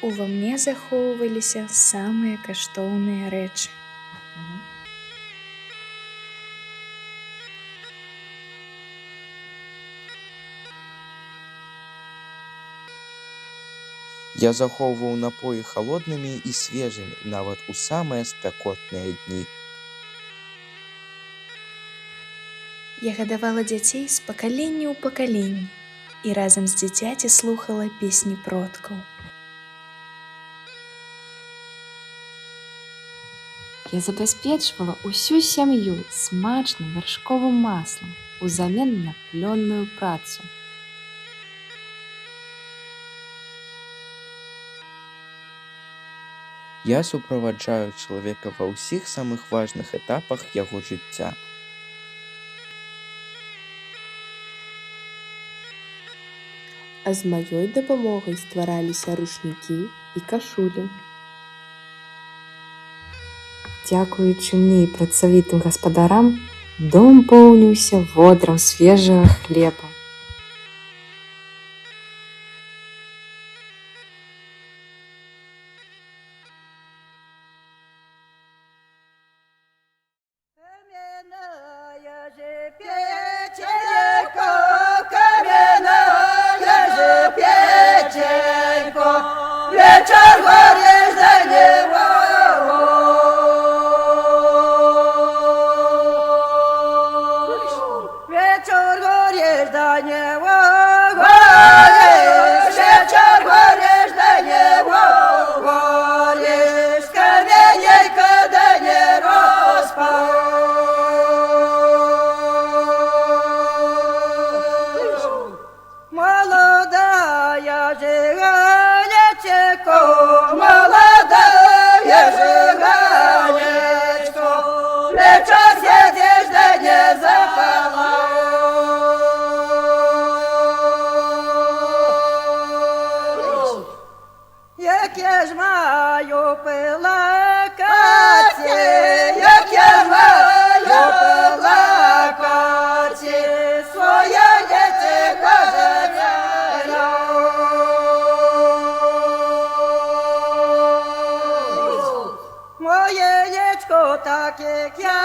Ува мне захоўваліся самыя каштоўныя рэчы. Я захоўваў напоі халоднымі і свежымі нават у самыя спякотныя дні. Я гадавала дзяцей з пакалення ў пакаленне і разам з дзіцяці слухала песні продкаў. Я забяспечвала ўсю сям'ю смачным вяршковым маслам узамен на плённую працу. Я суправаджаю чалавека ва ўсіх самых важных этапах яго жыцця. А з маёй дапамогай ствараліся рушнікі і кашулі. Дзякуючы мне і працавітым гаспадарам, дом поўніўся водрам свежага хлеба. Так як я